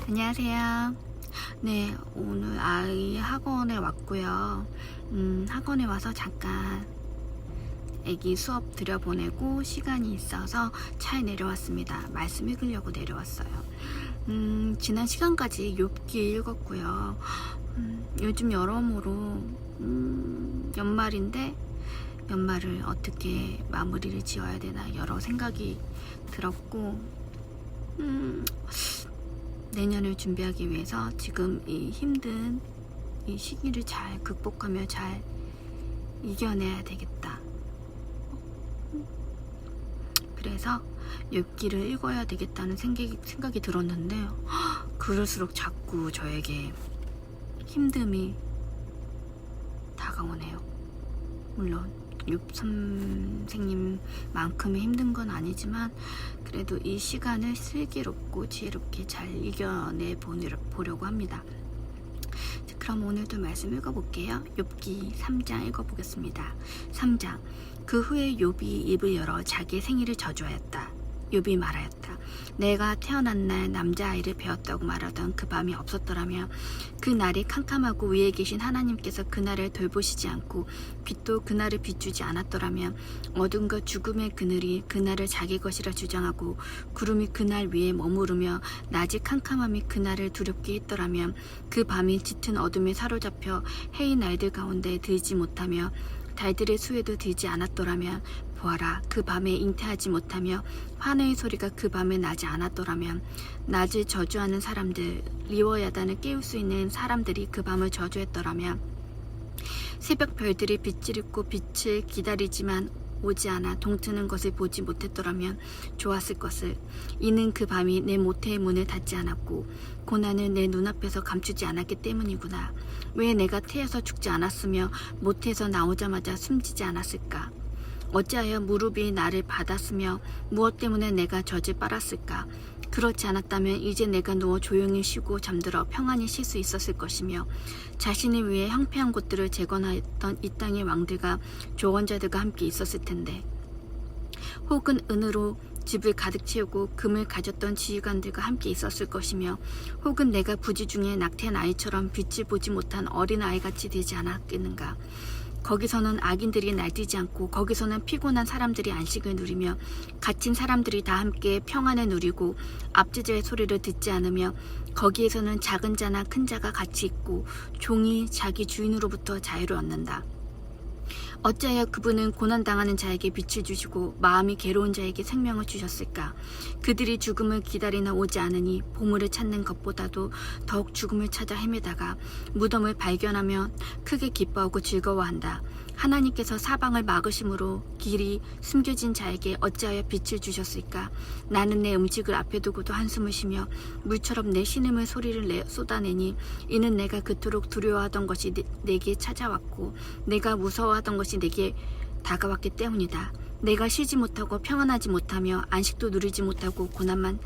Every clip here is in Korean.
안녕하세요. 네, 오늘 아이 학원에 왔고요. 학원에 와서 잠깐 애기 수업 들여보내고 시간이 있어서 차에 내려왔습니다. 말씀 읽으려고 내려왔어요. 지난 시간까지 욥기 읽었고요. 요즘 여러모로 연말인데 연말을 어떻게 마무리를 지어야 되나 여러 생각이 들었고 내년을 준비하기 위해서 지금 이 힘든 이 시기를 잘 극복하며 잘 이겨내야 되겠다. 그래서 욥기를 읽어야 되겠다는 생각이 들었는데 그럴수록 자꾸 저에게 힘듦이 다가오네요. 물론 욥 선생님만큼의 힘든 건 아니지만 그래도 이 시간을 슬기롭고 지혜롭게 잘 이겨내 보려고 합니다. 그럼 오늘도 말씀 읽어볼게요. 욥기 3장 읽어보겠습니다. 3장. 그 후에 욥이 입을 열어 자기의 생일을 저주하였다. 욥이 말하였다. 내가 태어난 날 남자아이를 배웠다고 말하던 그 밤이 없었더라면 그 날이 캄캄하고 위에 계신 하나님께서 그날을 돌보시지 않고 빛도 그날을 비추지 않았더라면 어둠과 죽음의 그늘이 그날을 자기 것이라 주장하고 구름이 그날 위에 머무르며 낮의 캄캄함이 그날을 두렵게 했더라면 그 밤이 짙은 어둠에 사로잡혀 해의 날들 가운데 들지 못하며 달들의 수에도 들지 않았더라면 보아라, 그 밤에 잉태하지 못하며 환호의 소리가 그 밤에 나지 않았더라면 낮을 저주하는 사람들, 리워야단을 깨울 수 있는 사람들이 그 밤을 저주했더라면 새벽 별들이 빛을 잃고 빛을 기다리지만 오지 않아 동트는 것을 보지 못했더라면 좋았을 것을. 이는 그 밤이 내 모태의 문을 닫지 않았고 고난을 내 눈앞에서 감추지 않았기 때문이구나. 왜 내가 태에서 죽지 않았으며 모태에서 나오자마자 숨지지 않았을까? 어찌하여 무릎이 나를 받았으며 무엇 때문에 내가 젖을 빨았을까? 그렇지 않았다면 이제 내가 누워 조용히 쉬고 잠들어 평안히 쉴 수 있었을 것이며 자신을 위해 황폐한 곳들을 재건하였던 이 땅의 왕들과 조언자들과 함께 있었을 텐데 혹은 은으로 집을 가득 채우고 금을 가졌던 지휘관들과 함께 있었을 것이며 혹은 내가 부지 중에 낙태한 아이처럼 빛을 보지 못한 어린아이같이 되지 않았겠는가. 거기서는 악인들이 날뛰지 않고 거기서는 피곤한 사람들이 안식을 누리며 갇힌 사람들이 다 함께 평안을 누리고 압제자의 소리를 듣지 않으며 거기에서는 작은 자나 큰 자가 같이 있고 종이 자기 주인으로부터 자유를 얻는다. 어찌하여 그분은 고난당하는 자에게 빛을 주시고 마음이 괴로운 자에게 생명을 주셨을까? 그들이 죽음을 기다리나 오지 않으니 보물을 찾는 것보다도 더욱 죽음을 찾아 헤매다가 무덤을 발견하며 크게 기뻐하고 즐거워한다. 하나님께서 사방을 막으심으로 길이 숨겨진 자에게 어찌하여 빛을 주셨을까? 나는 내 음식을 앞에 두고도 한숨을 쉬며 물처럼 내 신음의 소리를 쏟아내니 이는 내가 그토록 두려워하던 것이 내게 찾아왔고 내가 무서워하던 것이 내게 다가왔기 때문이다. 내가 쉬지 못하고 평안하지 못하며 안식도 누리지 못하고 고난만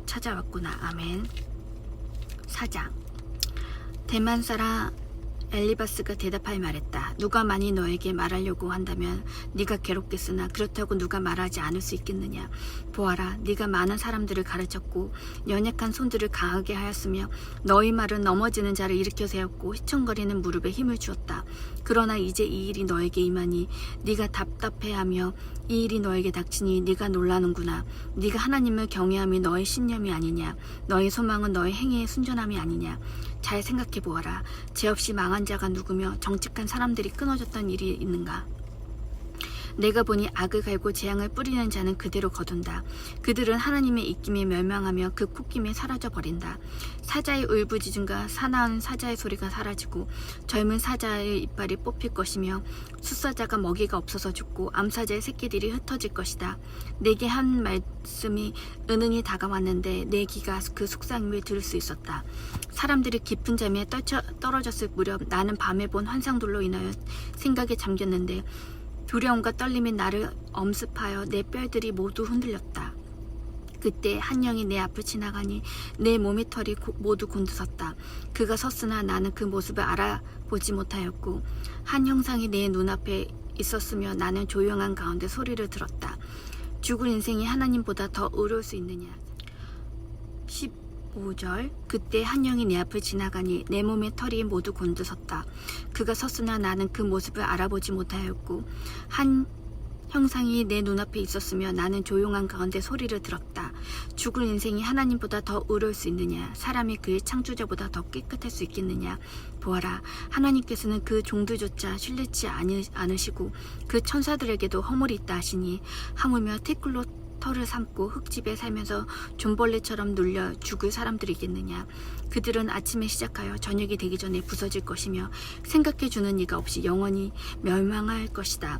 찾아왔구나. 아멘. 4장. 대만 사람 엘리바스가 대답하여 말했다. 누가 만일 너에게 말하려고 한다면 네가 괴롭겠으나 그렇다고 누가 말하지 않을 수 있겠느냐. 보아라, 네가 많은 사람들을 가르쳤고 연약한 손들을 강하게 하였으며 너희 말은 넘어지는 자를 일으켜 세웠고 휘청거리는 무릎에 힘을 주었다. 그러나 이제 이 일이 너에게 임하니 네가 답답해하며 이 일이 너에게 닥치니 네가 놀라는구나. 네가 하나님을 경외함이 너의 신념이 아니냐. 너의 소망은 너의 행위의 순전함이 아니냐. 잘 생각해 보아라. 죄 없이 망한 자가 누구며 정직한 사람들이 끊어졌던 일이 있는가. 내가 보니 악을 갈고 재앙을 뿌리는 자는 그대로 거둔다. 그들은 하나님의 입김에 멸망하며 그 콧김에 사라져버린다. 사자의 울부짖음과 사나운 사자의 소리가 사라지고 젊은 사자의 이빨이 뽑힐 것이며 숫사자가 먹이가 없어서 죽고 암사자의 새끼들이 흩어질 것이다. 내게 한 말씀이 은은히 다가왔는데 내 귀가 그 속삭임을 들을 수 있었다. 사람들이 깊은 잠에 떨어졌을 무렵 나는 밤에 본 환상들로 인하여 생각에 잠겼는데 두려움과 떨림이 나를 엄습하여 내 뼈들이 모두 흔들렸다. 그때 한 영이 내 앞을 지나가니 내 몸의 털이 모두 곤두섰다. 그가 섰으나 나는 그 모습을 알아보지 못하였고 한 형상이 내 눈앞에 있었으며 나는 조용한 가운데 소리를 들었다. 죽을 인생이 하나님보다 더 어려울 수 있느냐. 5절. 그때 한 영이 내 앞을 지나가니 내 몸의 털이 모두 곤두섰다. 그가 섰으나 나는 그 모습을 알아보지 못하였고 한 형상이 내 눈앞에 있었으며 나는 조용한 가운데 소리를 들었다. 죽을 인생이 하나님보다 더 의로울 수 있느냐? 사람이 그의 창조자보다 더 깨끗할 수 있겠느냐? 보아라, 하나님께서는 그 종들조차 신뢰치 않으시고 그 천사들에게도 허물이 있다 하시니 하물며 티끌로 털을 삼고 흙집에 살면서 존벌레처럼 눌려 죽을 사람들이겠느냐? 그들은 아침에 시작하여 저녁이 되기 전에 부서질 것이며 생각해주는 이가 없이 영원히 멸망할 것이다.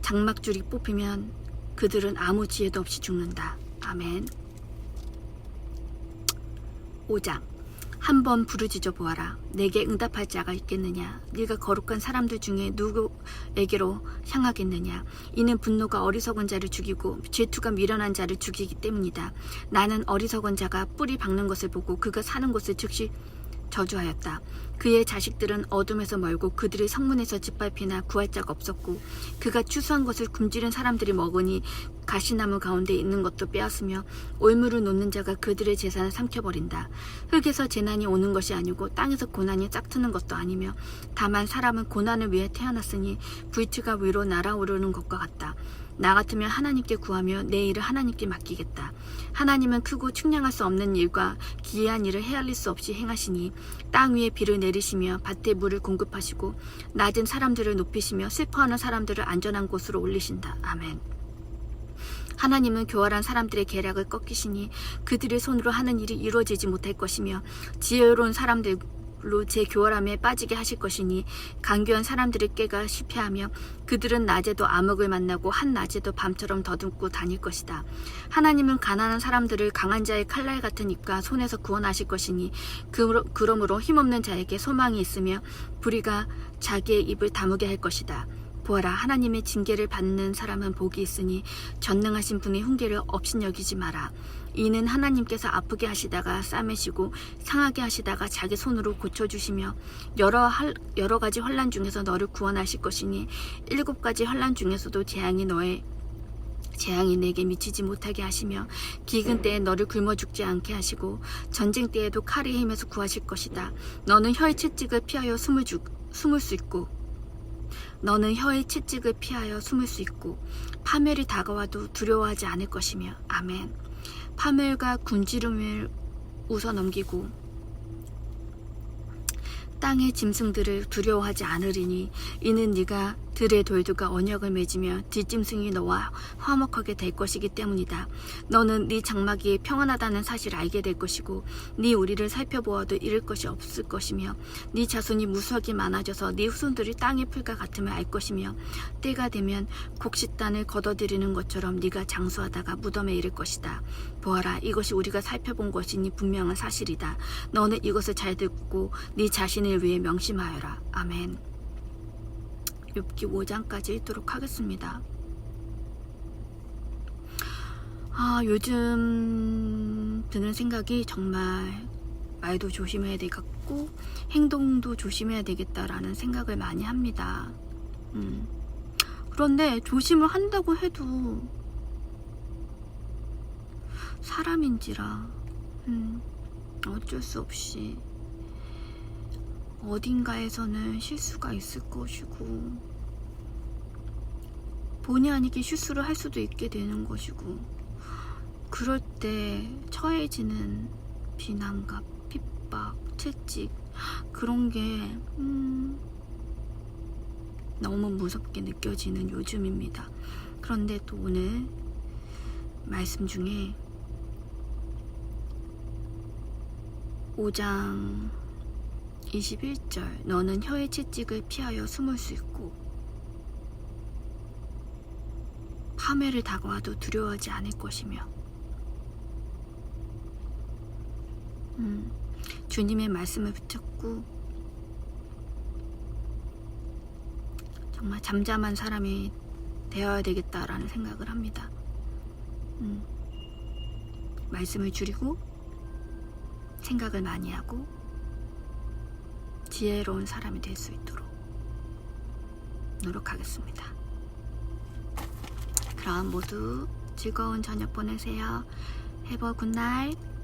장막줄이 뽑히면 그들은 아무 지혜도 없이 죽는다. 아멘. 5장. 한번 부르짖어 보아라. 내게 응답할 자가 있겠느냐? 네가 거룩한 사람들 중에 누구에게로 향하겠느냐? 이는 분노가 어리석은 자를 죽이고 질투가 미련한 자를 죽이기 때문이다. 나는 어리석은 자가 뿌리 박는 것을 보고 그가 사는 곳을 즉시 저주하였다. 그의 자식들은 어둠에서 멀고 그들의 성문에서 짓밟히나 구할 자가 없었고 그가 추수한 것을 굶주린 사람들이 먹으니 가시나무 가운데 있는 것도 빼앗으며 올무를 놓는 자가 그들의 재산을 삼켜버린다. 흙에서 재난이 오는 것이 아니고 땅에서 고난이 짝트는 것도 아니며 다만 사람은 고난을 위해 태어났으니 불치가 위로 날아오르는 것과 같다. 나 같으면 하나님께 구하며 내 일을 하나님께 맡기겠다. 하나님은 크고 측량할 수 없는 일과 기이한 일을 헤아릴 수 없이 행하시니 땅 위에 비를 내리시며 밭에 물을 공급하시고 낮은 사람들을 높이시며 슬퍼하는 사람들을 안전한 곳으로 올리신다. 아멘. 하나님은 교활한 사람들의 계략을 꺾이시니 그들의 손으로 하는 일이 이루어지지 못할 것이며 지혜로운 사람들로 제 교활함에 빠지게 하실 것이니 간교한 사람들의 꾀가 실패하며 그들은 낮에도 암흑을 만나고 한낮에도 밤처럼 더듬고 다닐 것이다. 하나님은 가난한 사람들을 강한 자의 칼날 같은 입과 손에서 구원하실 것이니 그러므로 힘없는 자에게 소망이 있으며 불의가 자기의 입을 다무게 할 것이다. 보아라, 하나님의 징계를 받는 사람은 복이 있으니 전능하신 분의 훈계를 업신여기지 마라. 이는 하나님께서 아프게 하시다가 싸매시고 상하게 하시다가 자기 손으로 고쳐주시며 여러 가지 환난 중에서 너를 구원하실 것이니 7가지 환난 중에서도 재앙이 내게 미치지 못하게 하시며 기근 때에 너를 굶어 죽지 않게 하시고 전쟁 때에도 칼의 힘에서 구하실 것이다. 너는 혀의 채찍을 피하여 숨을 수 있고 너는 혀의 채찍을 피하여 숨을 수 있고 파멸이 다가와도 두려워하지 않을 것이며. 아멘. 파멸과 군지름을 웃어넘기고 땅의 짐승들을 두려워하지 않으리니 이는 네가 들의 돌들과 언약을 맺으며 뒷짐승이 너와 화목하게 될 것이기 때문이다. 너는 네 장막이 평안하다는 사실을 알게 될 것이고 네 우리를 살펴보아도 잃을 것이 없을 것이며 네 자손이 무수하게 많아져서 네 후손들이 땅의 풀과 같음을 알 것이며 때가 되면 곡식단을 걷어들이는 것처럼 네가 장수하다가 무덤에 이를 것이다. 보아라, 이것이 우리가 살펴본 것이니 분명한 사실이다. 너는 이것을 잘 듣고 네 자신을 위해 명심하여라. 아멘. 욥기 5장까지 읽도록 하겠습니다. 요즘 드는 생각이 정말 말도 조심해야 되겠고 행동도 조심해야 되겠다라는 생각을 많이 합니다. 그런데 조심을 한다고 해도 사람인지라 어쩔 수 없이 어딘가에서는 실수가 있을 것이고 본의 아니게 실수를 할 수도 있게 되는 것이고 그럴 때 처해지는 비난과 핍박, 채찍 그런 게 너무 무섭게 느껴지는 요즘입니다. 그런데 또 오늘 말씀 중에 5장 21절 너는 혀의 채찍을 피하여 숨을 수 있고 파멸을 다가와도 두려워하지 않을 것이며 주님의 말씀을 붙잡고 정말 잠잠한 사람이 되어야 되겠다라는 생각을 합니다. 말씀을 줄이고 생각을 많이 하고 지혜로운 사람이 될 수 있도록 노력하겠습니다. 그럼 모두 즐거운 저녁 보내세요. Have a good night.